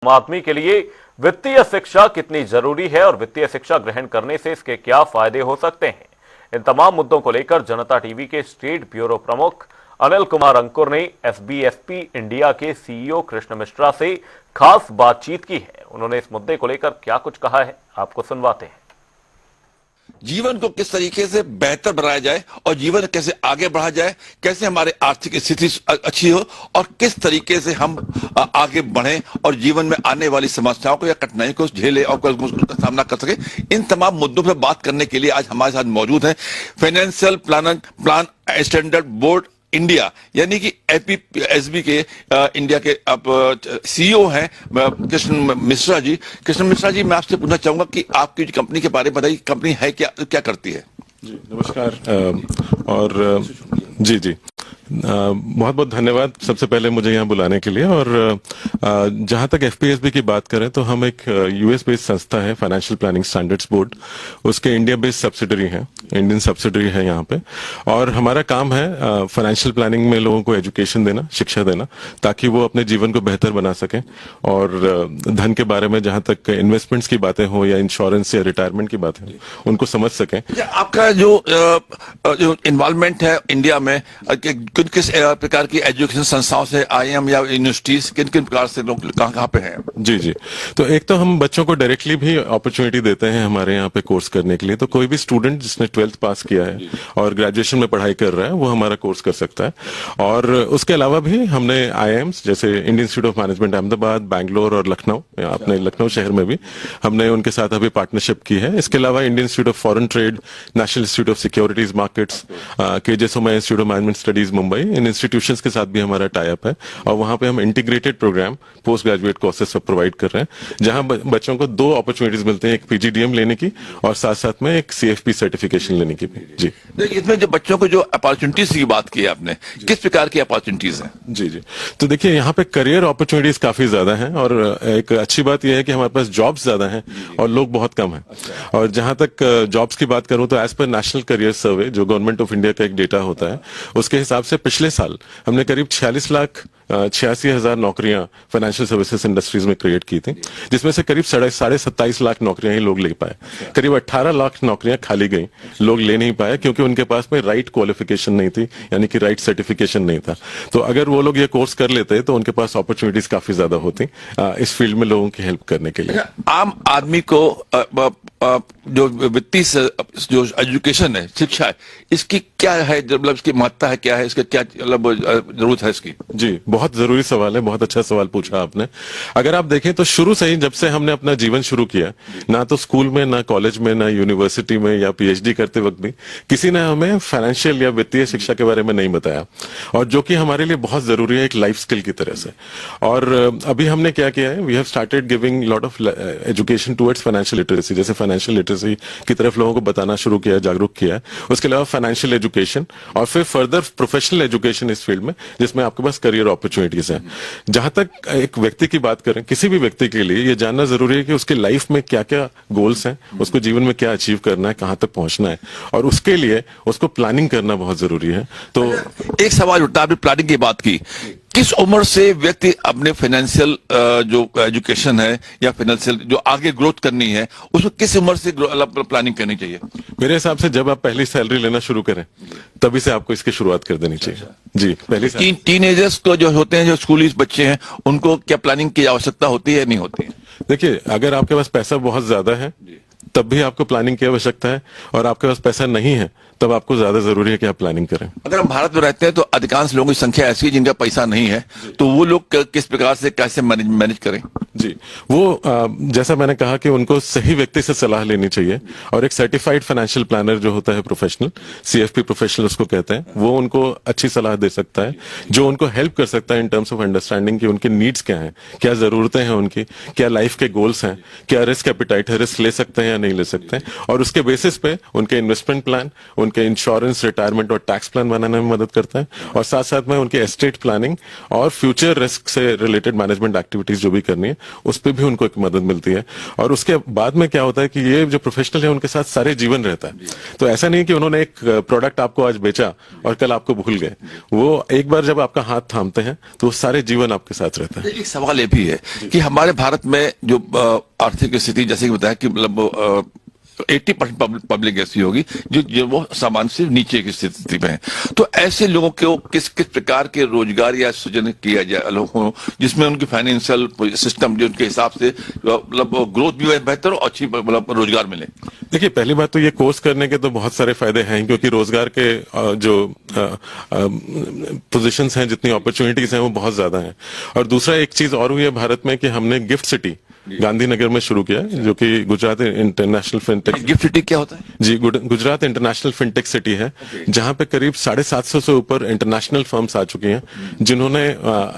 आम आदमी के लिए वित्तीय शिक्षा कितनी जरूरी है और वित्तीय शिक्षा ग्रहण करने से इसके क्या फायदे हो सकते हैं, इन तमाम मुद्दों को लेकर जनता टीवी के स्टेट ब्यूरो प्रमुख अनिल कुमार अंकुर ने एसबीएसपी इंडिया के सीईओ कृष्ण मिश्रा से खास बातचीत की है। उन्होंने इस मुद्दे को लेकर क्या कुछ कहा है, आपको सुनवाते हैं। जीवन को किस तरीके से बेहतर बनाया जाए और जीवन कैसे आगे बढ़ा जाए, कैसे हमारे आर्थिक स्थिति अच्छी हो और किस तरीके से हम आगे बढ़ें और जीवन में आने वाली समस्याओं को या कठिनाइयों को झेले और उसका सामना कर सके, इन तमाम मुद्दों पर बात करने के लिए आज हमारे साथ मौजूद हैं financial plan standard board India यानी कि एफपीएसबी के इंडिया के आप सीईओ हैं कृष्ण मिश्रा जी। कृष्ण मिश्रा जी, मैं आपसे पूछना चाहूंगा कि आपकी कंपनी के बारे में बताइए, कंपनी है क्या, क्या करती है? जी नमस्कार और जी बहुत बहुत धन्यवाद सबसे पहले मुझे यहाँ बुलाने के लिए। और जहाँ तक एफपीएसबी की बात करें तो हम एक यूएस बेस्ड संस्था है, फाइनेंशियल प्लानिंग स्टैंडर्ड्स बोर्ड, उसके इंडिया बेस्ड सब्सिडरी है, इंडियन सब्सिडरी है यहाँ पे। और हमारा काम है फाइनेंशियल प्लानिंग में लोगों को एजुकेशन देना, शिक्षा देना, ताकि वो अपने जीवन को बेहतर बना सकें और धन के बारे में जहाँ तक इन्वेस्टमेंट्स की बातें हो या इंश्योरेंस या रिटायरमेंट की बातें हो उनको समझ सकें। आपका जो इन्वॉल्वमेंट है इंडिया में किस प्रकार की एजुकेशन संस्थाओं से आईएम या यूनिवर्सिटीज किन किन प्रकार से लोग कहाँ पे हैं? जी तो एक तो हम बच्चों को डायरेक्टली भी अपॉर्चुनिटी देते हैं हमारे यहाँ पे कोर्स करने के लिए। तो कोई भी स्टूडेंट जिसने 12th पास किया है और ग्रेजुएशन में पढ़ाई कर रहा है वो हमारा कोर्स कर सकता है। और उसके अलावा भी हमने आईआईएम्स जैसे Indian institute of management Ahmedabad, Bangalore और लखनऊ, अपने लखनऊ शहर में भी हमने उनके साथ अभी पार्टनरशिप की है। इसके अलावा Indian institute of foreign trade, national institute of securities markets, केजेसोमा institute of management studies Mumbai, इन इंस्टीट्यूशंस के साथ भी हमारा टाई अप है। और वहां पे हम integrated program post graduate courses provide कर रहे हैं, जहां बच्चों को 2 अपॉर्चुनिटीज मिलते हैं, एक पीजीडीएम लेने की और साथ साथ में एक सीएफपी सर्टिफिकेशन लेने की भी। जी इसमें जो बच्चों को जो अपॉर्चुनिटीज की बात की आपने, किस प्रकार की अपॉर्चुनिटीज हैं? जी तो देखिए यहाँ पे करियर अपॉर्चुनिटीज काफी ज्यादा हैं और एक अच्छी बात यह है कि हमारे पास जॉब्स ज्यादा हैं और लोग बहुत कम हैं। और जहां तक जॉब्स की बात करूं तो एज पर नेशनल करियर सर्वे जो गवर्नमेंट ऑफ इंडिया का एक डेटा होता है, उसके हिसाब से पिछले साल हमने करीब 46,86,000 नौकरियां फाइनेंशियल सर्विसेज इंडस्ट्रीज में क्रिएट की थी, जिसमें से करीब 27.5 लाख नौकरियां ही लोग ले पाए। करीब 18 लाख नौकरियां खाली गई, लोग ले नहीं पाए क्योंकि उनके पास में राइट क्वालिफिकेशन नहीं थी, यानी कि राइट सर्टिफिकेशन नहीं था। तो अगर वो लोग ये कोर्स कर लेते तो उनके पास अपॉर्चुनिटीज काफी ज्यादा होती इस फील्ड में लोगों की हेल्प करने के लिए। आम आदमी को जो वित्तीय जो एजुकेशन है, शिक्षा है, इसकी क्या है, मतलब इसकी महत्ता है, क्या है इसका, क्या मतलब जरूरत है इसकी? जी बहुत जरूरी सवाल है, बहुत अच्छा सवाल पूछा आपने। अगर आप देखें तो शुरू से ही जब से हमने अपना जीवन शुरू किया, ना तो स्कूल में, ना कॉलेज में, ना यूनिवर्सिटी में या पीएचडी करते वक्त भी किसी ने हमें फाइनेंशियल या वित्तीय शिक्षा के बारे में नहीं बताया, और जो कि हमारे लिए बहुत जरूरी है एक लाइफ स्किल की तरह से। और अभी हमने क्या किया है, we have started giving lot of education towards financial literacy, जैसे फाइनेंशियल लिटरेसी की तरफ लोगों को बताना शुरू किया, जागरूक किया। उसके अलावा फाइनेंशियल एजुकेशन और फिर फर्दर प्रोफेशनल एजुकेशन इस फील्ड में, जिसमें आपके पास करियर अपॉर्चुनिटीज हैं। जहां तक एक व्यक्ति की बात करें, किसी भी व्यक्ति के लिए ये जानना जरूरी है कि उसके लाइफ में क्या क्या गोल्स हैं, उसको जीवन में क्या अचीव करना है, कहां तक पहुंचना है, और उसके लिए उसको प्लानिंग करना बहुत जरूरी है। तो एक सवाल उठता, आपने प्लानिंग की बात की, किस उम्र से व्यक्ति अपने फाइनेंशियल जो एजुकेशन है या फाइनेंशियल जो आगे ग्रोथ करनी है, उसमें किस उम्र से प्लानिंग करनी चाहिए? मेरे हिसाब से जब आप पहली सैलरी लेना शुरू करें तभी से आपको इसकी शुरुआत कर देनी चाहिए। जी पहली टीनेजर्स को जो होते हैं, जो स्कूली बच्चे हैं, उनको क्या प्लानिंग की आवश्यकता होती है या नहीं होती है? देखिए, अगर आपके पास पैसा बहुत ज्यादा है तब भी आपको प्लानिंग की आवश्यकता है, और आपके पास पैसा नहीं है तब आपको ज्यादा जरूरी है कि आप प्लानिंग करें। अगर हम भारत में रहते हैं तो अधिकांश लोगों की संख्या ऐसी है जिनका पैसा नहीं है, तो वो लोग किस प्रकार से कैसे मैनेज करें? जी वो जैसा मैंने कहा कि उनको सही व्यक्ति से सलाह लेनी चाहिए, और एक सर्टिफाइड फाइनेंशियल प्लानर जो होता है प्रोफेशनल, सीएफपी प्रोफेशनल उसको कहते हैं, वो उनको अच्छी सलाह दे सकता है, जो उनको हेल्प कर सकता है इन टर्म्स ऑफ अंडरस्टैंडिंग कि उनकी नीड्स क्या हैं, क्या जरूरतें हैं उनकी, क्या लाइफ के गोल्स हैं, क्या रिस्क एपिटाइट है, रिस्क ले सकते हैं या नहीं ले सकते हैं, और उसके बेसिस पे उनके इन्वेस्टमेंट प्लान, उनके इंश्योरेंस, रिटायरमेंट और टैक्स प्लान बनाने में मदद करता है, और साथ साथ में उनके एस्टेट प्लानिंग और फ्यूचर रिस्क से रिलेटेड मैनेजमेंट एक्टिविटीज जो भी करनी है उस पर भी उनको एक मदद मिलती है। और उसके बाद में क्या होता है कि ये जो प्रोफेशनल है उनके साथ सारे जीवन रहता है। तो ऐसा नहीं है कि उन्होंने एक प्रोडक्ट आपको आज बेचा और कल आपको भूल गए। वो एक बार जब आपका हाथ थामते हैं तो वो सारे जीवन आपके साथ रहता है। एक सवाल ये भी है कि हमारे भारत में जो आर्थिक स्थिति जैसे कि बताया कि मतलब 80% पब्लिक ऐसी होगी जो वो सामान्य से नीचे की स्थिति में है। तो ऐसे लोगों को किस किस प्रकार के रोजगार या सृजन किया जाए लोगों जिसमें उनकी फाइनेंशियल सिस्टम जो उनके हिसाब से मतलब ग्रोथ भी बेहतर हो, अच्छी मतलब रोजगार मिले। देखिए, पहली बात तो ये कोर्स करने के तो बहुत सारे फायदे हैं, क्योंकि रोजगार के जो पोजीशंस हैं, जितनी अपॉर्चुनिटीज हैं वो बहुत ज्यादा हैं। और दूसरा एक चीज और हुई है भारत में कि हमने गिफ्ट सिटी गांधीनगर में शुरू किया, जो कि Gujarat international fintech. Gift city क्या होता है? जी, गुजरात इंटरनेशनल फिनटेक सिटी है, जहां पे करीब 750 से ऊपर इंटरनेशनल फर्म्स आ चुकी हैं जिन्होंने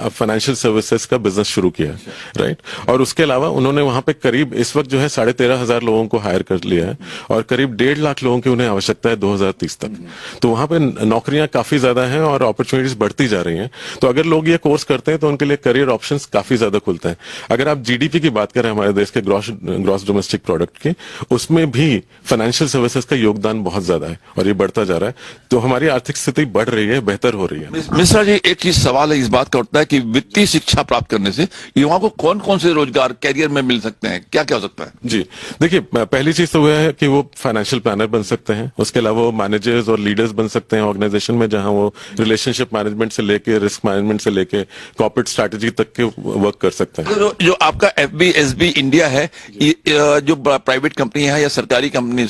फाइनेंशियल सर्विसेज का बिजनेस शुरू किया है, राइट। और उसके अलावा उन्होंने वहां पे करीब इस वक्त जो है 13,500 लोगों को हायर कर लिया है, और करीब 1.5 लाख लोगों की उन्हें आवश्यकता है 2030 तक। तो वहां पे नौकरियां काफी ज्यादा हैं और अपॉर्चुनिटीज बढ़ती जा रही हैं। तो अगर लोग ये कोर्स करते हैं तो उनके लिए करियर ऑप्शंस काफी ज्यादा खुलते हैं। अगर आप जीडीपी की बात करें हमारे देश के ग्रॉस डोमेस्टिक प्रोडक्ट की, उसमें भी फाइनेंशियल सर्विसेज का योगदान बहुत ज्यादा है और ये बढ़ता जा रहा है। तो हमारी आर्थिक स्थिति बढ़ रही है, बेहतर हो रही है। मिश्रा जी, एक चीज सवाल है इस बात का उठता है कि वित्तीय शिक्षा प्राप्त करने से युवाओं को कौन कौन से रोजगार कैरियर में मिल सकते हैं, क्या क्या हो सकता है? जी, देखिए, पहली चीज तो वह है कि वो फाइनेंशियल प्लानर बन सकते हैं। उसके अलावा वो मैनेजर्स और लीडर्स बन सकते हैं ऑर्गेनाइजेशन में, जहां वो रिलेशनशिप मैनेजमेंट से लेके रिस्क मैनेजमेंट से लेके कॉर्पोरेट स्ट्रैटेजी तक के वर्क कर सकते हैं। जो आपका FBSB इंडिया है, ये जो प्राइवेट कंपनी है या सरकारी कंपनी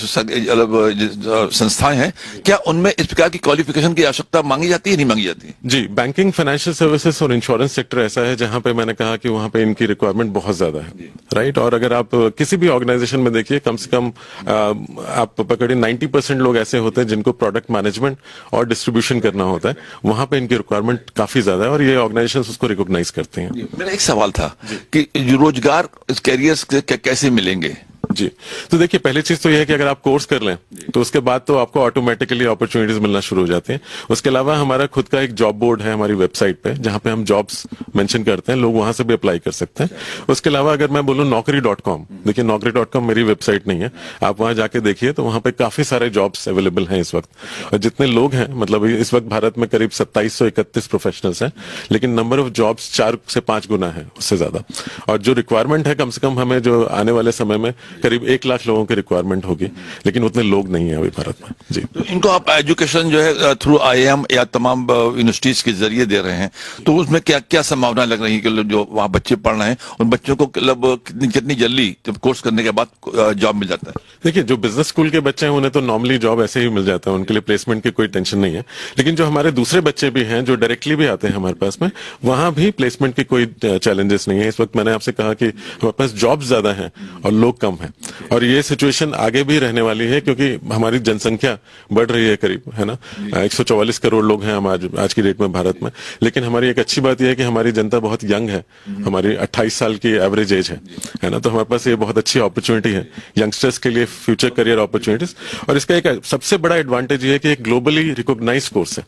संस्थाएं हैं, क्या उनमें इस प्रकार की क्वालिफिकेशन की आवश्यकता मांगी जाती है, नहीं मांगी जाती? जी, बैंकिंग, फाइनेंशियल सर्विसेज और इंश्योरेंस सेक्टर ऐसा है जहां पे मैंने कहा कि वहां पे इनकी रिक्वायरमेंट बहुत ज्यादा है, राइट। और अगर आप किसी भी ऑर्गेनाइजेशन में देखिए, कम से कम आप पकड़िए 90% लोग ऐसे होते हैं जिनको प्रोडक्ट मैनेजमेंट और डिस्ट्रीब्यूशन करना होता है। वहां पे इनकी रिक्वायरमेंट काफी ज्यादा है और ये ऑर्गेनाइजेशन उसको रिकॉग्नाइज करते हैं। मेरा एक सवाल था कि रोजगार इस कैरियर कैसे मिलेंगे? जी, तो देखिए, पहली चीज तो यह है कि अगर आप कोर्स कर लें तो उसके बाद तो आपको ऑटोमेटिकली अपॉर्चुनिटीज मिलना शुरू हो जाती हैं। उसके अलावा हमारा खुद का एक जॉब बोर्ड है हमारी वेबसाइट पे, जहां पे हम जॉब्स मेंशन करते हैं, लोग वहां से भी अप्लाई कर सकते हैं। उसके अलावा अगर मैं बोलूं naukri.com, देखिए naukri.com मेरी वेबसाइट नहीं है, आप वहां जाके देखिए तो वहां पे काफी सारे जॉब्स अवेलेबल हैं इस वक्त। और जितने लोग हैं, मतलब इस वक्त भारत में करीब 2731 प्रोफेशनल्स हैं, लेकिन नंबर ऑफ जॉब्स 4 से 5 गुना है उससे ज्यादा। और जो रिक्वायरमेंट है, कम से कम हमें जो आने वाले समय में करीब 1 लाख लोगों की रिक्वायरमेंट होगी, लेकिन उतने लोग नहीं है अभी भारत में। जी, तो इनको आप एजुकेशन जो है थ्रू IIM या तमाम यूनिवर्सिटीज के जरिए दे रहे हैं, तो उसमें क्या क्या संभावना लग रही है कि जो वहाँ बच्चे पढ़ रहे हैं उन बच्चों को मतलब कितनी जल्दी जब कोर्स करने के बाद जॉब मिल जाता है? देखिए, जो बिजनेस स्कूल के बच्चे हैं उन्हें तो नॉर्मली जॉब ऐसे ही मिल जाता है, उनके लिए प्लेसमेंट की कोई टेंशन नहीं है। लेकिन जो हमारे दूसरे बच्चे भी हैं जो डायरेक्टली भी आते हैं हमारे पास में, वहां भी प्लेसमेंट की कोई चैलेंजेस नहीं है। इस वक्त मैंने आपसे कहा कि हमारे पास जॉब ज्यादा है और लोग कम है, और ये सिचुएशन आगे भी रहने वाली है क्योंकि हमारी जनसंख्या बढ़ रही है करीब, है ना, 144 करोड़ लोग हैं हम आज की डेट में भारत में। लेकिन हमारी एक अच्छी बात यह है कि हमारी जनता बहुत यंग है, हमारी 28 साल की एवरेज एज है ना। तो हमारे पास ये बहुत अच्छी अपॉर्चुनिटी है यंगस्टर्स के लिए, फ्यूचर करियर अपॉर्चुनिटीज। और इसका एक सबसे बड़ा एडवांटेज ये है कि एक ग्लोबली रिकॉग्नाइज कोर्स है,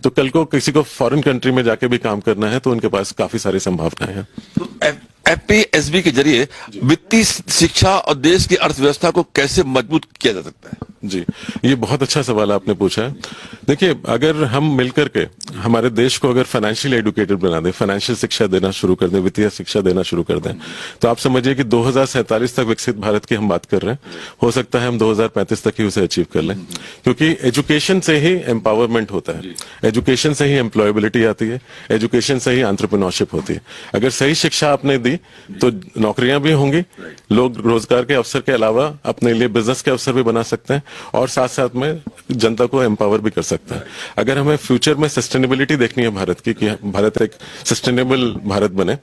तो कल को किसी को फॉरेन कंट्री में जाके भी काम करना है तो उनके पास काफी सारी संभावनाएं हैं। FBSB के जरिए वित्तीय शिक्षा और देश की अर्थव्यवस्था को कैसे मजबूत किया जा सकता है? जी, ये बहुत अच्छा सवाल आपने पूछा है। देखिए, अगर हम मिलकर के हमारे देश को अगर फाइनेंशियल एडुकेटेड बना दें, फाइनेंशियल शिक्षा देना शुरू कर दें, वित्तीय शिक्षा देना शुरू कर दें, तो आप समझिए कि 2047 तक विकसित भारत की हम बात कर रहे हैं। हो सकता है हम 2035 तक ही उसे अचीव कर लें, क्योंकि एजुकेशन से ही एम्पावरमेंट होता है, एजुकेशन से ही एम्प्लॉयबिलिटी आती है, एजुकेशन से ही एंटरप्रेन्योरशिप होती है। अगर सही शिक्षा आपने दी तो नौकरियां भी होंगी, लोग रोजगार के अवसर के अलावा अपने लिए बिजनेस के अवसर भी बना सकते हैं और साथ साथ में जनता को एम्पावर भी कर सकता है। अगर हमें फ्यूचर में सस्टेनेबिलिटी देखनी है भारत की, कि भारत एक सस्टेनेबल भारत बने,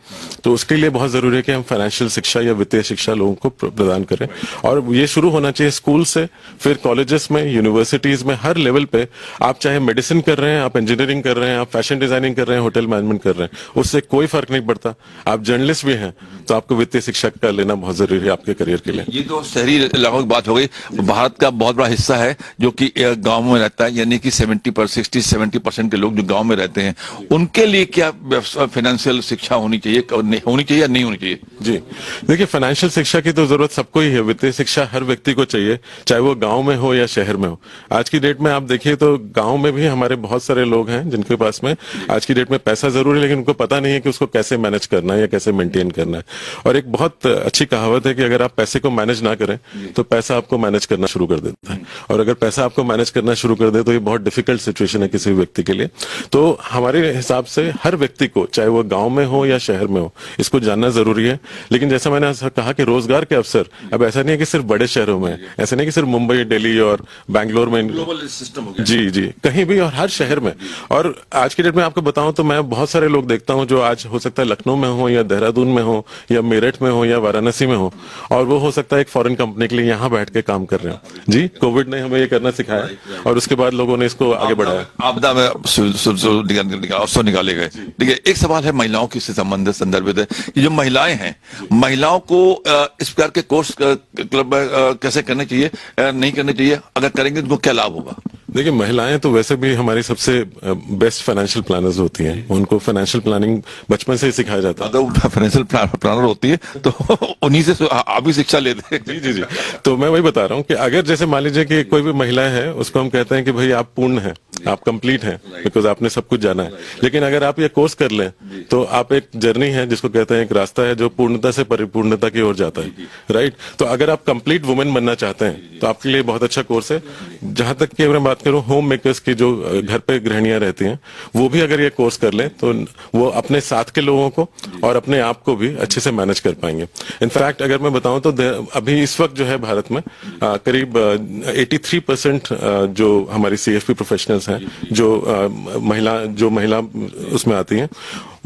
तो उसके लिए बहुत जरूरी है कि हम फाइनेंशियल शिक्षा या वित्तीय शिक्षा लोगों को प्रदान करें। और ये शुरू होना चाहिए स्कूल से, फिर कॉलेजेस में, यूनिवर्सिटीज में, हर लेवल पे। आप चाहे मेडिसिन कर रहे हैं, आप इंजीनियरिंग कर रहे हैं, आप फैशन डिजाइनिंग कर रहे हैं, होटल मैनेजमेंट कर रहे हैं, उससे कोई फर्क नहीं पड़ता। आप जर्नलिस्ट भी हैं तो आपको वित्तीय शिक्षा का लेना बहुत जरूरी है आपके करियर के लिए। ये तो शहरी इलाकों की बात हो गई। भारत का बहुत बड़ा हिस्सा है जो कि गांव में रहता है, यानी कि 60-70% के लोग जो गांव में रहते हैं, उनके लिए क्या फाइनेंशियल शिक्षा होनी चाहिए, होनी चाहिए या नहीं होनी चाहिए? जी, देखिए फाइनेंशियल शिक्षा की तो जरूरत सबको ही है। वित्तीय शिक्षा हर व्यक्ति को चाहिए, चाहे वो गांव में हो या शहर में हो। आज की डेट में आप देखिए तो गांव में भी हमारे बहुत सारे लोग हैं जिनके पास में आज की डेट में पैसा जरूर है, लेकिन उनको पता नहीं है कि उसको कैसे मैनेज करना है या कैसे मेंटेन करना है। और एक बहुत अच्छी कहावत है कि अगर आप पैसे को मैनेज ना करें तो पैसा आपको मैनेज करना शुरू कर देता है, और अगर पैसा आपको मैनेज करना शुरू कर दे तो ये बहुत डिफिकल्ट सिचुएशन है किसी भी व्यक्ति के लिए। तो हमारे हिसाब से हर व्यक्ति को, चाहे वो गांव में हो या शहर में हो, इसको जानना जरूरी है। लेकिन जैसा मैंने कहा कि रोजगार के अवसर अब ऐसा नहीं है कि सिर्फ बड़े शहरों में, ऐसा नहीं कि सिर्फ मुंबई, दिल्ली और बैंगलोर में, ग्लोबल सिस्टम हो गया। जी जी, कहीं भी और हर शहर में। और आज की डेट में आपको बताऊं तो मैं बहुत सारे लोग देखता हूं जो आज हो सकता है लखनऊ में हो या देहरादून में हो या मेरठ में हो या वाराणसी में हो, और वो हो सकता है एक फॉरेन कंपनी के लिए यहाँ बैठ के काम कर रहे हो। जी, कोविड ने हमें ये करना सिखाया और उसके बाद लोगों ने इसको आगे बढ़ाया। आपदा में अवसर निकाले गए। देखिए, एक सवाल है महिलाओं की संदर्भित है कि जो महिलाएं हैं, महिलाओं को इस प्रकार के कोर्स क्लब कैसे करने चाहिए, नहीं करने चाहिए? अगर करेंगे तो क्या लाभ होगा? देखिए, महिलाएं तो वैसे भी हमारी सबसे बेस्ट फाइनेंशियल प्लानर्स होती हैं। उनको फाइनेंशियल प्लानिंग बचपन से ही सिखाया जाता है। अगर फाइनेंशियल प्लानर होती है तो उन्हीं से आप भी शिक्षा लेते हैं। जी जी जी, तो मैं वही बता रहा हूँ कि अगर जैसे मान लीजिए कि कोई भी महिला है, उसको हम कहते हैं कि भाई आप पूर्ण हैं, आप कंप्लीट हैं, बिकॉज आपने सब कुछ जाना है। लेकिन अगर आप ये कोर्स कर लें तो आप एक जर्नी है जिसको कहते हैं, एक रास्ता है जो पूर्णता से परिपूर्णता की ओर जाता है, राइट? तो अगर आप कंप्लीट वुमेन बनना चाहते हैं तो आपके लिए बहुत अच्छा कोर्स है। जहां तक कि अगर मैं बात करूं होम मेकर्स की, जो घर पे गृहिणियां रहती हैं, वो भी अगर ये कोर्स कर लें तो वो अपने साथ के लोगों को और अपने आप को भी अच्छे से मैनेज कर पाएंगे। इनफैक्ट अगर मैं बताऊं तो अभी इस वक्त जो है भारत में करीब 83% जो हमारी CFP प्रोफेशनल्स हैं, जो महिला उसमें आती हैं,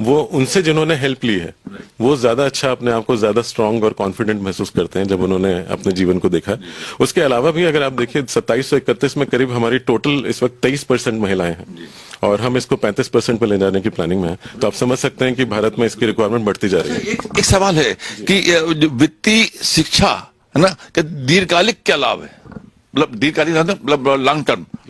वो उनसे जिन्होंने हेल्प ली है वो ज्यादा अच्छा, अपने आप को ज्यादा स्ट्रांग और कॉन्फिडेंट महसूस करते हैं जब उन्होंने अपने जीवन को देखा। उसके अलावा भी अगर आप देखिए 2731 में करीब हमारी टोटल इस वक्त 23% महिलाएं हैं और हम इसको 35% पे ले जाने की प्लानिंग में है। तो आप समझ सकते हैं कि भारत में इसकी रिक्वायरमेंट बढ़ती जा रही है। एक सवाल है कि वित्तीय शिक्षा है ना, कि दीर्घकालिक क्या लाभ है? मतलब दीर्घकालिक मतलब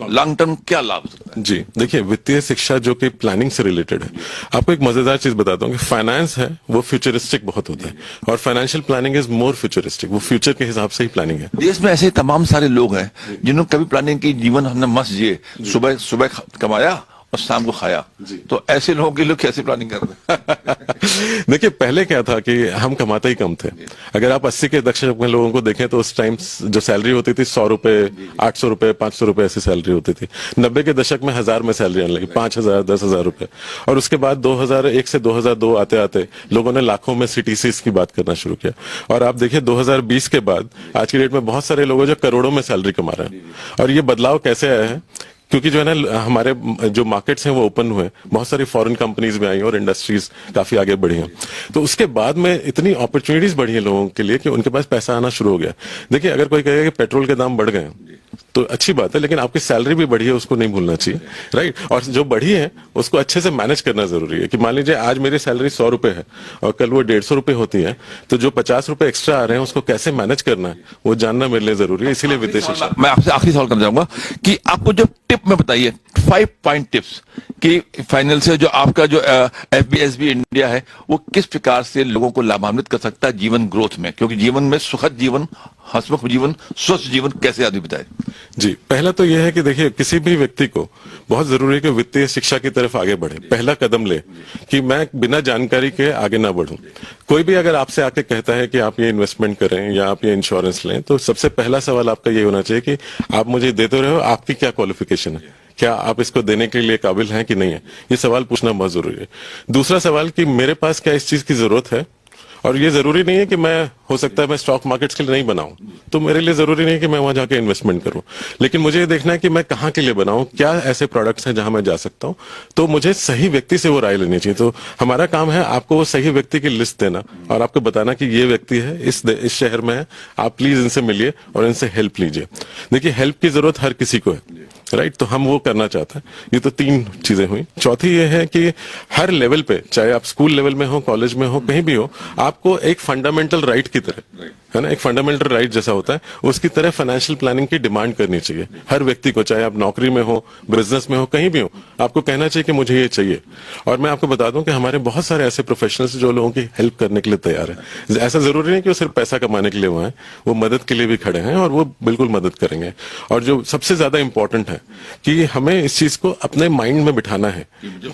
लॉन्ग टर्म क्या लाभ? जी, देखिए वित्तीय शिक्षा जो कि प्लानिंग से रिलेटेड है, आपको एक मजेदार चीज बताता हूँ कि फाइनेंस है वो फ्यूचरिस्टिक बहुत होता है और financial planning is more futuristic, वो फ्यूचर के हिसाब से ही प्लानिंग है। देश में ऐसे तमाम सारे लोग हैं जिन्होंने कभी प्लानिंग की, जीवन हमने मस्त जिए, सुबह कमाया और शाम को खाया, तो ऐसे लोगों के लिए कैसे प्लानिंग कर रहे हैं? देखिए, पहले क्या था कि हम कमाते ही कम थे। अगर आप 80 के दशक में लोगों को देखें तो उस टाइम जो सैलरी होती थी 100 रुपए, 800 रुपए, 500 रुपए ऐसी सैलरी होती थी। 90 के दशक में 1000 में सैलरी आने लगी, 5000, 10,000 रुपए। और उसके बाद 2001 से 2002 आते आते लोगों ने लाखों में CTCs की बात करना शुरू किया। और आप देखिए 2020 के बाद आज की डेट में बहुत सारे लोग हैं जो करोड़ों में सैलरी कमा रहे हैं। और ये बदलाव कैसे आया है? क्योंकि जो है ना, हमारे जो मार्केट्स हैं वो ओपन हुए, बहुत सारी फॉरेन कंपनीज भी आई और इंडस्ट्रीज काफी आगे बढ़ी हैं। तो उसके बाद में इतनी अपॉर्चुनिटीज बढ़ी है लोगों के लिए कि उनके पास पैसा आना शुरू हो गया। देखिए, अगर कोई कहेगा कि पेट्रोल के दाम बढ़ गए तो अच्छी बात है, लेकिन आपकी सैलरी भी बढ़ी है, उसको नहीं भूलना चाहिए, राइट? और जो बढ़ी है उसको अच्छे से मैनेज करना जरूरी है। कि मान लीजिए आज मेरी सैलरी 100 रुपए है और कल वो 150 रुपए होती है, तो जो 50 रुपए एक्स्ट्रा आ रहे हैं उसको कैसे मैनेज करना है वो जानना मेरे लिए जरूरी है। इसीलिए वित्तीय शिक्षा। मैं आपसे आखिरी सवाल करना चाहूंगा कि आपको जो टिप में बताइए, 5 पॉइंट टिप्स कि फाइनल से जो आपका जो FBSB इंडिया है वो किस प्रकार से लोगों को लाभान्वित कर सकता है जीवन ग्रोथ में, क्योंकि जीवन में सुखद जीवन, हंसमुख जीवन, स्वस्थ जीवन कैसे आदमी बताए? जी, पहला तो यह है कि देखिए किसी भी व्यक्ति को बहुत जरूरी है कि वित्तीय शिक्षा की तरफ आगे बढ़े, पहला कदम ले कि मैं बिना जानकारी के आगे ना बढ़ूं। कोई भी अगर आपसे आके कहता है कि आप ये इन्वेस्टमेंट करें या आप ये इंश्योरेंस लें, तो सबसे पहला सवाल आपका ये होना चाहिए कि आप मुझे देते रहे हो, आपकी क्या क्वालिफिकेशन है, क्या आप इसको देने के लिए काबिल हैं कि नहीं है, ये सवाल पूछना बहुत जरूरी है। दूसरा सवाल कि मेरे पास क्या इस चीज की जरूरत है, और ये जरूरी नहीं है कि मैं, हो सकता है मैं स्टॉक मार्केट्स के लिए नहीं बनाऊं, तो मेरे लिए जरूरी नहीं है कि मैं वहां जाके इन्वेस्टमेंट करूं, लेकिन मुझे ये देखना है कि मैं कहां के लिए बनाऊं, क्या ऐसे प्रोडक्ट्स हैं जहां मैं जा सकता हूं। तो मुझे सही व्यक्ति से वो राय लेनी चाहिए। तो हमारा काम है आपको वो सही व्यक्ति की लिस्ट देना और आपको बताना कि ये व्यक्ति है, इस शहर में है, आप प्लीज इनसे मिलिए और इनसे हेल्प लीजिए। देखिए, हेल्प की जरूरत हर किसी को है, राइट, तो हम वो करना चाहते हैं। ये तो 3 चीजें हुई। चौथी ये है कि हर लेवल पे, चाहे आप स्कूल लेवल में हो, कॉलेज में हो, कहीं भी हो, आपको एक फंडामेंटल राइट की तरह, है ना, एक फंडामेंटल राइट जैसा होता है, उसकी तरह फाइनेंशियल प्लानिंग की डिमांड करनी चाहिए हर व्यक्ति को, चाहे आप नौकरी में हो, बिजनेस में हो, कहीं भी हो, आपको कहना चाहिए कि मुझे ये चाहिए। और मैं आपको बता दूं कि हमारे बहुत सारे ऐसे प्रोफेशनल्स जो लोगों की हेल्प करने के लिए तैयार है। ऐसा जरूरी नहीं कि वो सिर्फ पैसा कमाने के लिए वहां है, वो मदद के लिए भी खड़े हैं और वो बिल्कुल मदद करेंगे। और जो सबसे ज्यादा इंपॉर्टेंट है कि हमें इस चीज को अपने माइंड में बिठाना है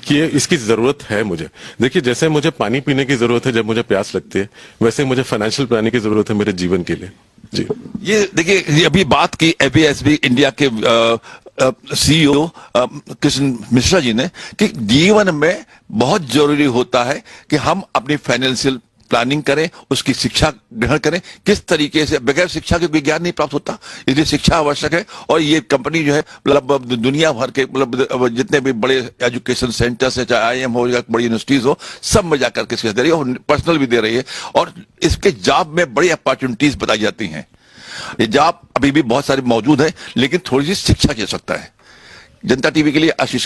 कि इसकी जरूरत है मुझे। देखिए, जैसे मुझे पानी पीने की जरूरत है जब मुझे प्यास लगती है, वैसे मुझे फाइनेंशियल प्लानिंग की जरूरत है मेरे जीवन के लिए। जी, ये देखिए, ये अभी बात की एबीएसबी इंडिया के सीईओ कृष्ण मिश्रा जी ने कि जीवन में बहुत जरूरी होता है कि हम अपनी फाइनेंशियल प्लानिंग करें, उसकी शिक्षा ग्रहण करें। किस तरीके से, बगैर शिक्षा के कोई ज्ञान नहीं प्राप्त होता, इसलिए शिक्षा आवश्यक है। और ये कंपनी जो है, मतलब दुनिया भर के, मतलब जितने भी बड़े एजुकेशन सेंटर्स है, चाहे आईएम हो या बड़ी यूनिवर्सिटीज हो, सब में जाकर के शिक्षा दे रही है और पर्सनल भी दे रही है। और इसके जॉब में बड़ी अपॉर्चुनिटीज बताई जाती हैं। ये जॉब अभी भी बहुत सारी मौजूद है, लेकिन थोड़ी सी शिक्षा की आवश्यकता है। जनता टीवी के लिए आशीष का